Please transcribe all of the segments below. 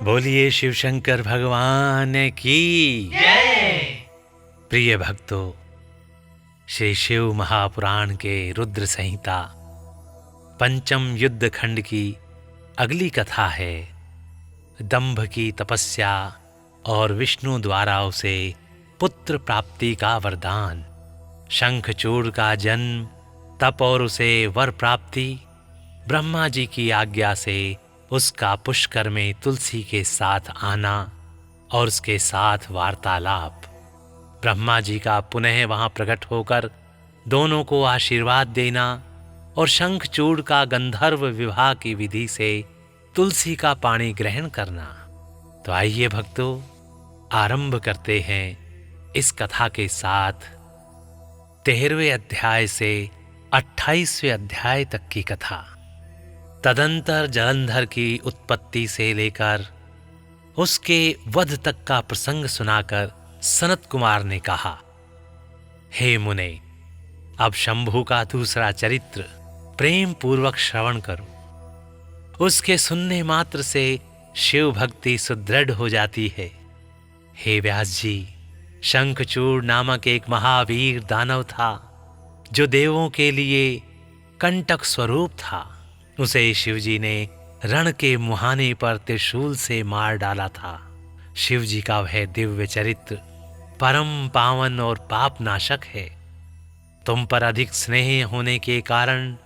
बोलिए शिव शंकर भगवान की जय। प्रिय भक्तों, श्री शिव महापुराण के रुद्र संहिता पंचम युद्ध खंड की अगली कथा है दंभ की तपस्या और विष्णु द्वारा उसे पुत्र प्राप्ति का वरदान। शंखचूड़ का जन्म, तप और उसे वर प्राप्ति, ब्रह्मा जी की आज्ञा से उसका पुष्कर में तुलसी के साथ आना और उसके साथ वार्तालाप, ब्रह्मा जी का पुनः वहां प्रकट होकर दोनों को आशीर्वाद देना और शंखचूड़ का गंधर्व विवाह की विधि से तुलसी का पानी ग्रहण करना। तो आइए भक्तों, आरंभ करते हैं इस कथा के साथ 13वें अध्याय से 28वें अध्याय तक की कथा। तदंतर जलंधर की उत्पत्ति से लेकर उसके वध तक का प्रसंग सुनाकर सनत कुमार ने कहा, हे मुने, अब शंभु का दूसरा चरित्र प्रेम पूर्वक श्रवण करो। उसके सुनने मात्र से शिव भक्ति सुदृढ़ हो जाती है। हे व्यास जी, शंखचूड़ नामक एक महावीर दानव था जो देवों के लिए कंटक स्वरूप था। उसे शिवजी ने रण के मुहाने पर त्रिशूल से मार डाला था। शिवजी का वह दिव्य चरित्र परम पावन और पाप नाशक है। तुम पर अधिक स्नेह होने के कारण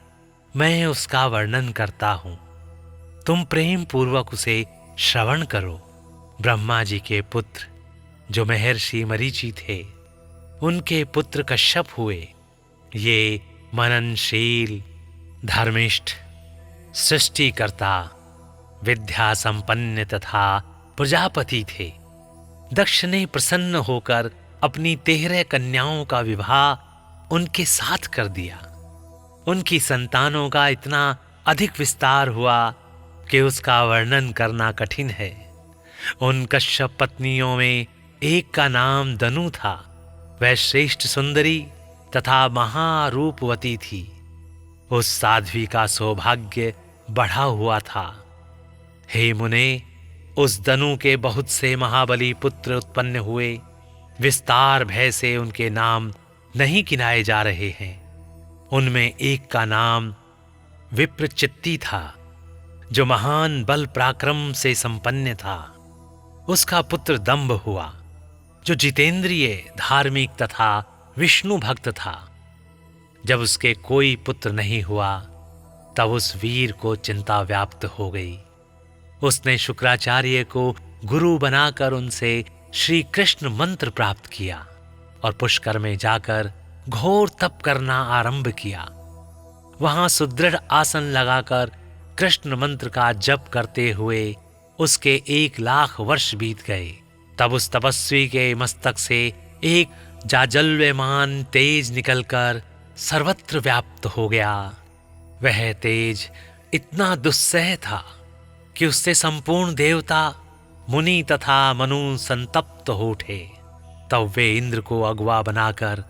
मैं उसका वर्णन करता हूं। तुम प्रेम पूर्वक उसे श्रवण करो। ब्रह्मा जी के पुत्र जो महर्षि मरीचि थे, उनके पुत्र कश्यप हुए। ये मननशील, धर्मिष्ठ, सृष्टिकर्ता, विद्या संपन्न तथा प्रजापति थे। दक्ष ने प्रसन्न होकर अपनी 13 कन्याओं का विवाह उनके साथ कर दिया। उनकी संतानों का इतना अधिक विस्तार हुआ कि उसका वर्णन करना कठिन है। उन कश्यप पत्नियों में एक का नाम दनु था। वह श्रेष्ठ सुंदरी तथा महारूपवती थी। उस साध्वी का सौभाग्य बढ़ा हुआ था। हे मुने, उस दनु के बहुत से महाबली पुत्र उत्पन्न हुए। विस्तार भय से उनके नाम नहीं गिनाए जा रहे हैं। उनमें एक का नाम विप्रचित्ति था, जो महान बल पराक्रम से संपन्न था। उसका पुत्र दंभ हुआ, जो जितेंद्रिय, धार्मिक तथा विष्णु भक्त था। जब उसके कोई पुत्र नहीं हुआ, तब उस वीर को चिंता व्याप्त हो गई। उसने शुक्राचार्य को गुरु बनाकर उनसे श्री कृष्ण मंत्र प्राप्त किया और पुष्कर में जाकर घोर तप करना आरंभ किया। वहां सुदृढ़ आसन लगाकर कृष्ण मंत्र का जप करते हुए उसके 1,00,000 वर्ष बीत गए। तब उस तपस्वी के मस्तक से एक जाजल्यमान तेज निकलकर सर्वत्र व्याप्त हो गया। वह तेज इतना दुस्सह था कि उससे संपूर्ण देवता, मुनि तथा मनु संतप्त हो उठे। तब वे इंद्र को अगुआ बनाकर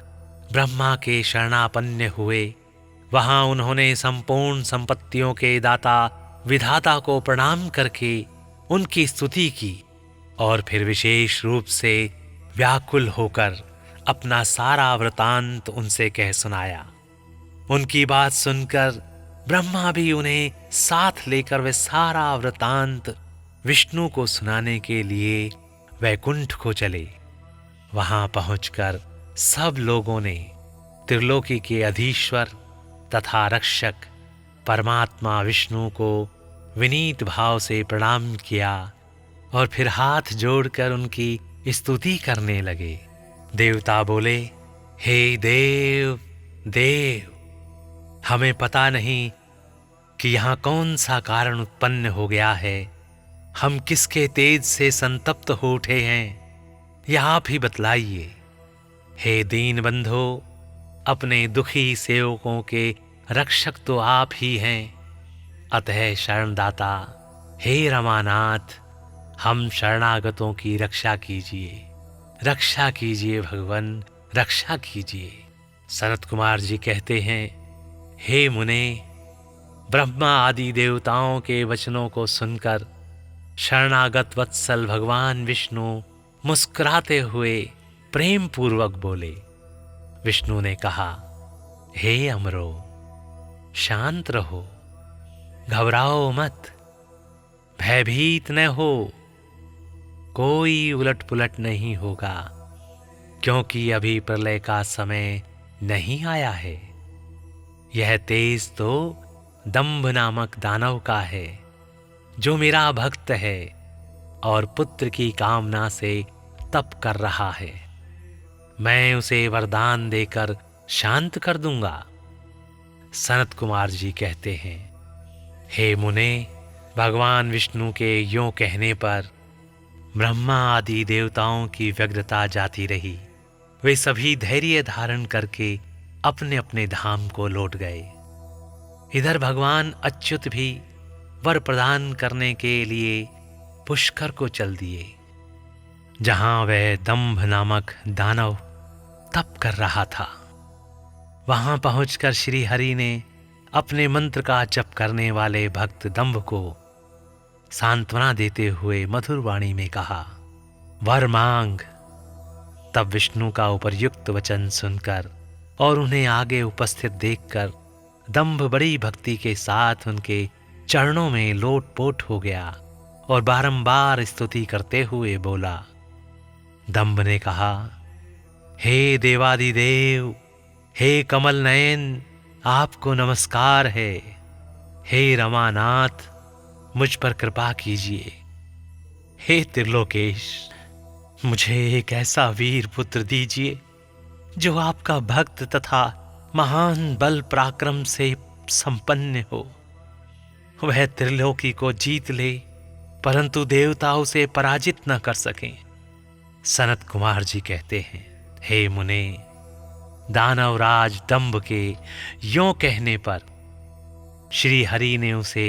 ब्रह्मा के शरणापन्न हुए। वहां उन्होंने संपूर्ण संपत्तियों के दाता विधाता को प्रणाम करके उनकी स्तुति की और फिर विशेष रूप से व्याकुल होकर अपना सारा वृतांत उनसे कह सुनाया। उनकी बात सुनकर ब्रह्मा भी उन्हें साथ लेकर वे सारा वृतांत विष्णु को सुनाने के लिए वैकुंठ को चले। वहां पहुंचकर सब लोगों ने त्रिलोकी के अधीश्वर तथा रक्षक परमात्मा विष्णु को विनीत भाव से प्रणाम किया और फिर हाथ जोड़कर उनकी स्तुति करने लगे। देवता बोले, हे देव देव, हमें पता नहीं कि यहाँ कौन सा कारण उत्पन्न हो गया है। हम किसके तेज से संतप्त हो उठे हैं, यह आप ही बतलाइए। हे दीन बंधो, अपने दुखी सेवकों के रक्षक तो आप ही हैं, अतः शरणदाता हे रमानाथ, हम शरणागतों की रक्षा कीजिए, रक्षा कीजिए भगवान, रक्षा कीजिए। सनत कुमार जी कहते हैं, हे मुने, ब्रह्मा आदि देवताओं के वचनों को सुनकर शरणागत वत्सल भगवान विष्णु मुस्कुराते हुए प्रेम पूर्वक बोले। विष्णु ने कहा, हे अमरो, शांत रहो, घबराओ मत, भयभीत न हो। कोई उलट पुलट नहीं होगा, क्योंकि अभी प्रलय का समय नहीं आया है। यह तेज तो दंभ नामक दानव का है, जो मेरा भक्त है और पुत्र की कामना से तप कर रहा है। मैं उसे वरदान देकर शांत कर दूंगा। सनत कुमार जी कहते हैं, हे मुने, भगवान विष्णु के यों कहने पर ब्रह्मा आदि देवताओं की व्यग्रता जाती रही। वे सभी धैर्य धारण करके अपने अपने धाम को लौट गए। इधर भगवान अच्युत भी वर प्रदान करने के लिए पुष्कर को चल दिए, जहां वह दंभ नामक दानव तप कर रहा था। वहां पहुंचकर श्री हरि ने अपने मंत्र का जप करने वाले भक्त दंभ को सांत्वना देते हुए मधुर वाणी में कहा, वर मांग। तब विष्णु का उपर्युक्त वचन सुनकर और उन्हें आगे उपस्थित देखकर दंभ बड़ी भक्ति के साथ उनके चरणों में लोटपोट हो गया और बारंबार स्तुति करते हुए बोला। दंभ ने कहा, हे देवादिदेव, हे कमल नयन, आपको नमस्कार है। हे रमानाथ, मुझ पर कृपा कीजिए। हे त्रिलोकेश, मुझे एक ऐसा वीर पुत्र दीजिए जो आपका भक्त तथा महान बल पराक्रम से संपन्न हो। वह त्रिलोकी को जीत ले, परंतु देवता उसे पराजित न कर सकें। सनत कुमार जी कहते हैं, हे मुने, दानवराज दंभ के यों कहने पर श्री हरि ने उसे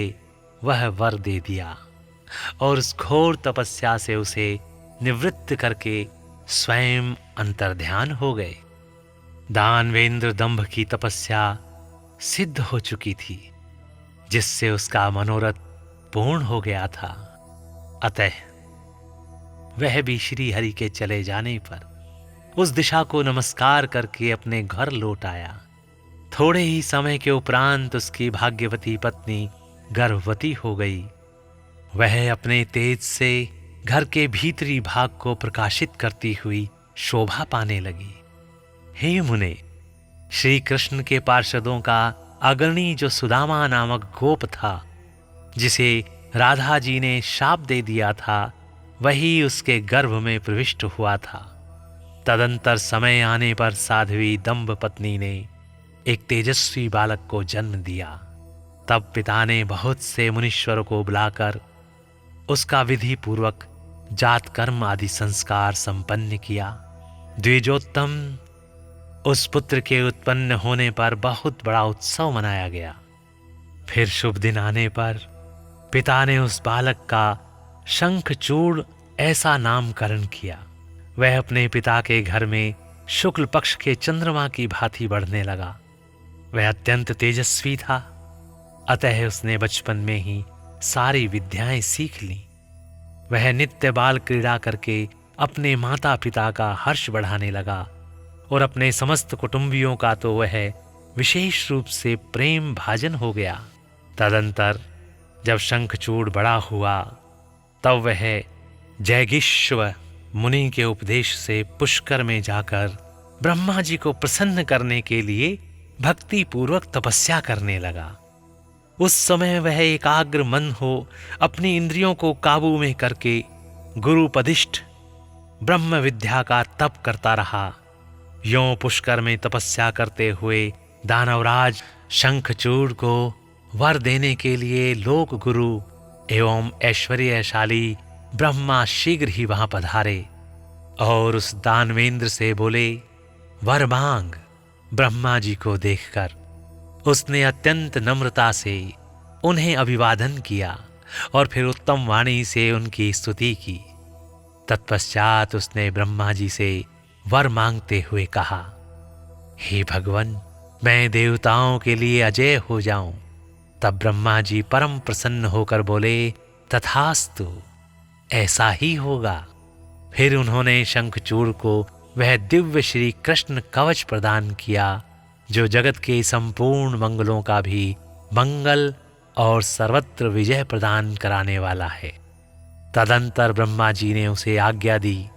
वह वर दे दिया और उस घोर तपस्या से उसे निवृत्त करके स्वयं अंतर्ध्यान हो गए। दानवेंद्र दंभ की तपस्या सिद्ध हो चुकी थी, जिससे उसका मनोरथ पूर्ण हो गया था। अतः वह भी श्री हरि के चले जाने पर उस दिशा को नमस्कार करके अपने घर लौट आया। थोड़े ही समय के उपरांत उसकी भाग्यवती पत्नी गर्भवती हो गई। वह अपने तेज से घर के भीतरी भाग को प्रकाशित करती हुई शोभा पाने लगी। हे मुने, श्री कृष्ण के पार्षदों का अग्रणी जो सुदामा नामक गोप था, जिसे राधा जी ने शाप दे दिया था, वही उसके गर्भ में प्रविष्ट हुआ था। तदंतर समय आने पर साध्वी दंभ पत्नी ने एक तेजस्वी बालक को जन्म दिया। तब पिता ने बहुत से मुनीश्वरों को बुलाकर उसका विधि पूर्वक जात कर्म आदि संस्कार संपन्न किया। द्विजोत्तम उस पुत्र के उत्पन्न होने पर बहुत बड़ा उत्सव मनाया गया। फिर शुभ दिन आने पर पिता ने उस बालक का शंखचूड़ ऐसा नामकरण किया, वह अपने पिता के घर में शुक्ल पक्ष के चंद्रमा की भांति बढ़ने लगा। वह अत्यंत तेजस्वी था, अतः उसने बचपन में ही सारी विद्याएं सीख लीं। वह नित्य बाल क्रीड़ा करके अपने माता पिता का हर्ष बढ़ाने लगा और अपने समस्त कुटुंबियों का तो वह विशेष रूप से प्रेम भाजन हो गया। तदंतर जब शंखचूड़ बड़ा हुआ, तब वह जैगिष्व मुनि के उपदेश से पुष्कर में जाकर ब्रह्मा जी को प्रसन्न करने के लिए भक्ति पूर्वक तपस्या करने लगा। उस समय वह एकाग्र मन हो अपनी इंद्रियों को काबू में करके गुरुपदिष्ठ ब्रह्म विद्या का तप करता रहा। यों पुष्कर में तपस्या करते हुए दानवराज शंखचूड़ को वर देने के लिए लोक गुरु एवं ऐश्वर्यशाली ब्रह्मा शीघ्र ही वहां पधारे और उस दानवेंद्र से बोले, वर मांग। ब्रह्मा जी को देखकर उसने अत्यंत नम्रता से उन्हें अभिवादन किया और फिर उत्तम वाणी से उनकी स्तुति की। तत्पश्चात उसने ब्रह्मा जी से वर मांगते हुए कहा, हे भगवन, मैं देवताओं के लिए अजय हो जाऊं। तब ब्रह्मा जी परम प्रसन्न होकर बोले, तथास्तु। ऐसा ही होगा। फिर उन्होंने शंखचूड़ को वह दिव्य श्री कृष्ण कवच प्रदान किया जो जगत के संपूर्ण मंगलों का भी मंगल और सर्वत्र विजय प्रदान कराने वाला है। तदंतर ब्रह्मा जी ने उसे आज्ञा दी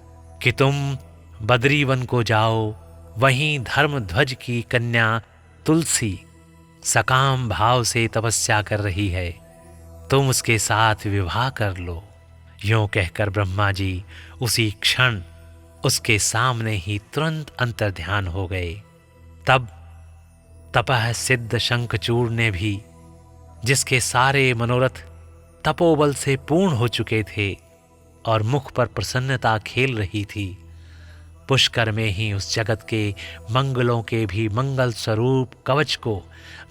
कि तुम बद्रीवन को जाओ, वहीं धर्मध्वज की कन्या तुलसी सकाम भाव से तपस्या कर रही है, तुम उसके साथ विवाह कर लो। यों कहकर ब्रह्मा जी उसी क्षण उसके सामने ही तुरंत अंतर्ध्यान हो गए। तब तपः सिद्ध शंखचूड़ ने भी, जिसके सारे मनोरथ तपोबल से पूर्ण हो चुके थे और मुख पर प्रसन्नता खेल रही थी, पुष्कर में ही उस जगत के मंगलों के भी मंगल स्वरूप कवच को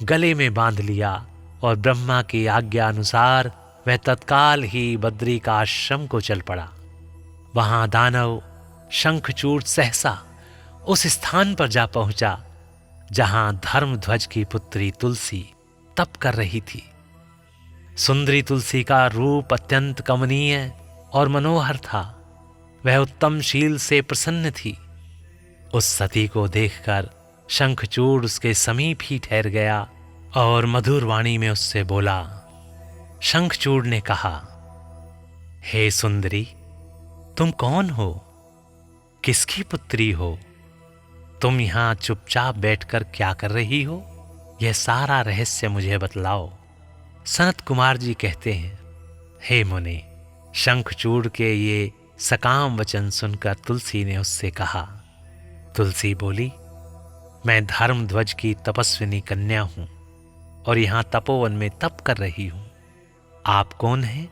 गले में बांध लिया और ब्रह्मा की आज्ञा अनुसार वह तत्काल ही बद्री का आश्रम को चल पड़ा। वहां दानव शंखचूड़ सहसा उस स्थान पर जा पहुंचा जहां धर्मध्वज की पुत्री तुलसी तप कर रही थी। सुंदरी तुलसी का रूप अत्यंत कमनीय और मनोहर था। वह उत्तम शील से प्रसन्न थी। उस सती को देखकर शंखचूड़ उसके समीप ही ठहर गया और मधुर वाणी में उससे बोला। शंखचूड़ ने कहा, हे सुंदरी, तुम कौन हो? किसकी पुत्री हो? तुम यहां चुपचाप बैठकर क्या कर रही हो? यह सारा रहस्य मुझे बतलाओ। सनत कुमार जी कहते हैं, हे मुने, शंखचूड़ के ये सकाम वचन सुनकर तुलसी ने उससे कहा। तुलसी बोली, मैं धर्मध्वज की तपस्विनी कन्या हूं और यहां तपोवन में तप कर रही हूं। आप कौन हैं?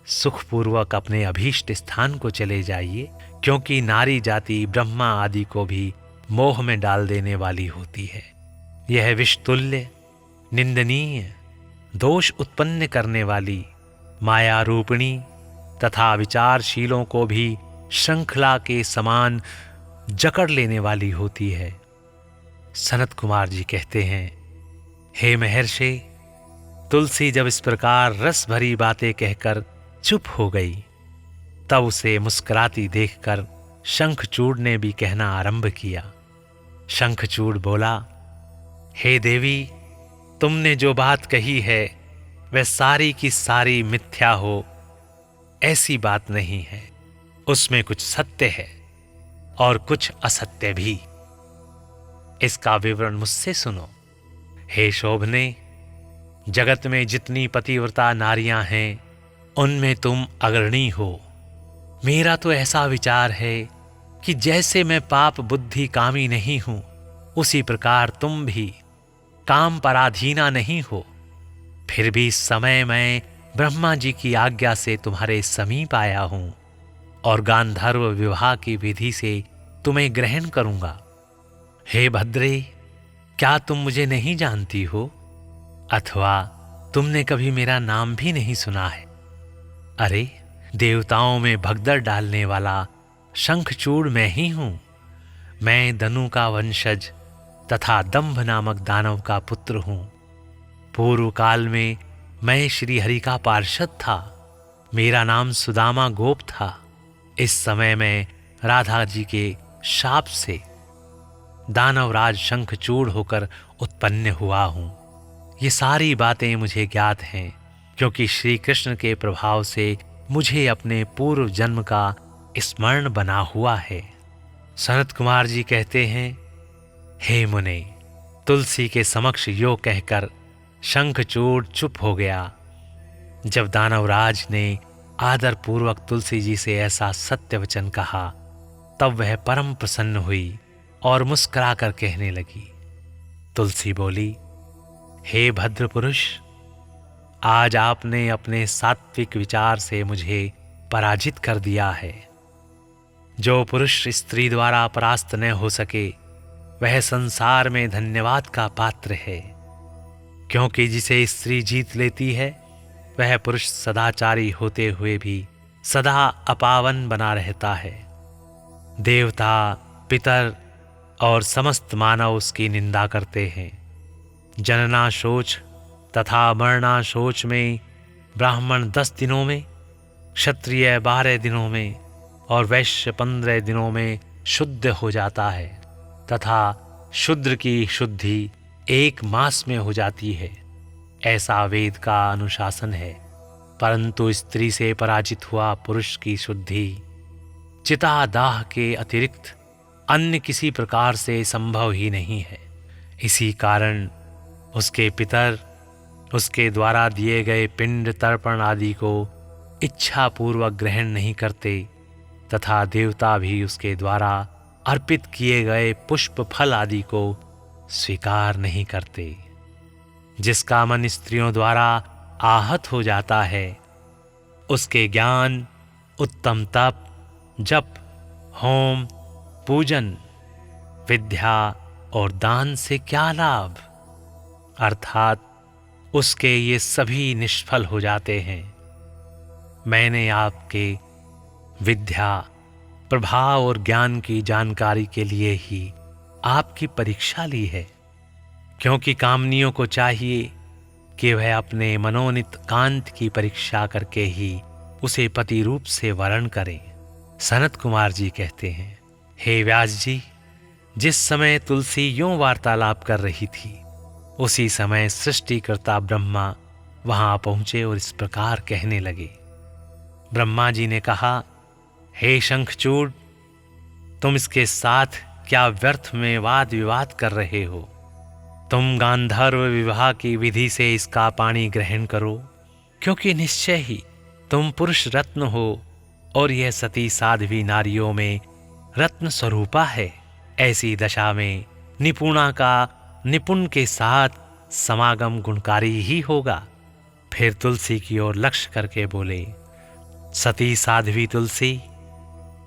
सुखपूर्वक अपने अभीष्ट स्थान को चले जाइए, क्योंकि नारी जाति ब्रह्मा आदि को भी मोह में डाल देने वाली होती है। यह विषतुल्य, निंदनीय, दोष उत्पन्न करने वाली, माया रूपिणी तथा विचारशीलों को भी श्रृंखला के समान जकड़ लेने वाली होती है। सनत कुमार जी कहते हैं, हे महर्षि, तुलसी जब इस प्रकार रस भरी बातें कहकर चुप हो गई, तब उसे मुस्कुराती देखकर शंखचूड़ ने भी कहना आरंभ किया। शंखचूड़ बोला, हे देवी, तुमने जो बात कही है वह सारी की सारी मिथ्या हो, ऐसी बात नहीं है। उसमें कुछ सत्य है और कुछ असत्य भी। इसका विवरण मुझसे सुनो। हे शोभने, जगत में जितनी पतिव्रता नारियां हैं, उनमें तुम अग्रणी हो। मेरा तो ऐसा विचार है कि जैसे मैं पाप बुद्धि कामी नहीं हूं, उसी प्रकार तुम भी काम पराधीना नहीं हो। फिर भी इस समय मैं ब्रह्मा जी की आज्ञा से तुम्हारे समीप आया हूं और गांधर्व विवाह की विधि से तुम्हें ग्रहण करूंगा। हे भद्रे, क्या तुम मुझे नहीं जानती हो? अथवा तुमने कभी मेरा नाम भी नहीं सुना है? अरे, देवताओं में भगदड़ डालने वाला शंखचूड़ मैं ही हूं। मैं दनु का वंशज तथा दंभ नामक दानव का पुत्र हूं। पूर्व काल में मैं श्री हरि का पार्षद था। मेरा नाम सुदामा गोप था। इस समय मैं राधा जी के शाप से दानवराज शंखचूड़ होकर उत्पन्न हुआ हूं। ये सारी बातें मुझे ज्ञात हैं, क्योंकि श्री कृष्ण के प्रभाव से मुझे अपने पूर्व जन्म का स्मरण बना हुआ है। सनत कुमार जी कहते हैं, हे मुने, तुलसी के समक्ष यो कहकर शंखचूड़ चुप हो गया। जब दानवराज ने आदर पूर्वक तुलसी जी से ऐसा सत्य वचन कहा, तब वह परम प्रसन्न हुई और मुस्कुरा कर कहने लगी। तुलसी बोली, हे भद्र पुरुष, आज आपने अपने सात्विक विचार से मुझे पराजित कर दिया है। जो पुरुष स्त्री द्वारा परास्त न हो सके, वह संसार में धन्यवाद का पात्र है, क्योंकि जिसे स्त्री जीत लेती है, वह पुरुष सदाचारी होते हुए भी सदा अपावन बना रहता है। देवता, पितर और समस्त मानव उसकी निंदा करते हैं। जनना शोच तथा मरना शोच में ब्राह्मण 10 दिनों में क्षत्रिय 12 दिनों में और वैश्य 15 दिनों में शुद्ध हो जाता है तथा शूद्र की शुद्धि 1 मास में हो जाती है, ऐसा वेद का अनुशासन है। परंतु स्त्री से पराजित हुआ पुरुष की शुद्धि चितादाह के अतिरिक्त अन्य किसी प्रकार से संभव ही नहीं है। इसी कारण उसके पितर उसके द्वारा दिए गए पिंड तर्पण आदि को इच्छा पूर्वक ग्रहण नहीं करते तथा देवता भी उसके द्वारा अर्पित किए गए पुष्प फल आदि को स्वीकार नहीं करते। जिसका मन स्त्रियों द्वारा आहत हो जाता है उसके ज्ञान, उत्तम तप, जप, होम, पूजन, विद्या और दान से क्या लाभ, अर्थात उसके ये सभी निष्फल हो जाते हैं। मैंने आपके विद्या, प्रभाव और ज्ञान की जानकारी के लिए ही आपकी परीक्षा ली है, क्योंकि कामनियों को चाहिए कि वह अपने मनोनीत कांत की परीक्षा करके ही उसे पति रूप से वरण करें। सनत कुमार जी कहते हैं, हे व्यास जी, जिस समय तुलसी यूं वार्तालाप कर रही थी उसी समय सृष्टिकर्ता ब्रह्मा वहां पहुंचे और इस प्रकार कहने लगे। ब्रह्मा जी ने कहा, हे शंखचूड, तुम इसके साथ क्या व्यर्थ में वाद विवाद कर रहे हो? तुम गांधर्व विवाह की विधि से इसका पानी ग्रहण करो, क्योंकि निश्चय ही तुम पुरुष रत्न हो और यह सती साध्वी नारियों में रत्न स्वरूपा है। ऐसी दशा में निपुणा का निपुण के साथ समागम गुणकारी ही होगा। फिर तुलसी की ओर लक्ष्य करके बोले, सती साध्वी तुलसी,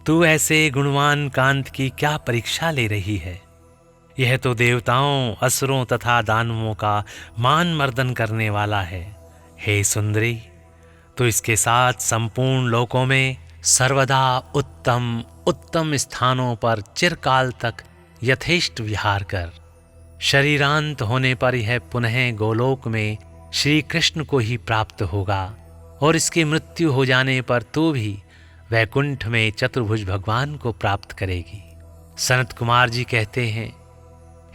तू ऐसे गुणवान कांत की क्या परीक्षा ले रही है? यह तो देवताओं, असुरों तथा दानवों का मान मर्दन करने वाला है। हे सुंदरी, तो इसके साथ संपूर्ण लोकों में सर्वदा उत्तम उत्तम स्थानों पर चिरकाल तक यथेष्ट विहार कर। शरीरांत होने पर यह पुनः गोलोक में श्री कृष्ण को ही प्राप्त होगा और इसकी मृत्यु हो जाने पर तू भी वैकुंठ में चतुर्भुज भगवान को प्राप्त करेगी। सनत कुमार जी कहते हैं,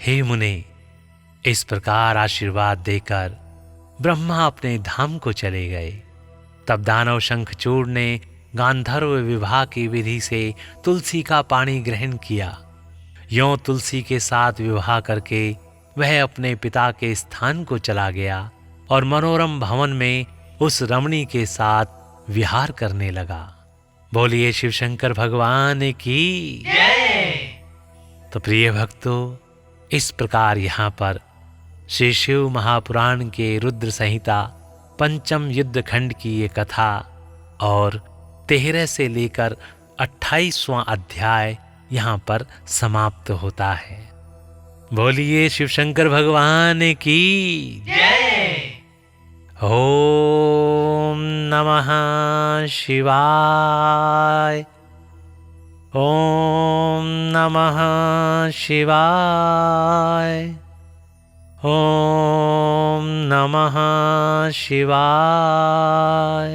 हे मुने, इस प्रकार आशीर्वाद देकर ब्रह्मा अपने धाम को चले गए। तब दानव शंखचूड़ ने गांधर्व विवाह की विधि से तुलसी का पानी ग्रहण किया। यों तुलसी के साथ विवाह करके वह अपने पिता के स्थान को चला गया और मनोरम भवन में उस रमणी के साथ विहार करने लगा। बोलिए शिव शंकर भगवान की जय। तो प्रिय भक्तों, इस प्रकार यहाँ पर श्री शिव महापुराण के रुद्र संहिता पंचम युद्ध खंड की ये कथा और 13 से लेकर 28वां अध्याय यहाँ पर समाप्त होता है। बोलिए शिव शंकर भगवान की जय। ओम नमः शिवाय। ओम नमः शिवाय। ओम नमः शिवाय।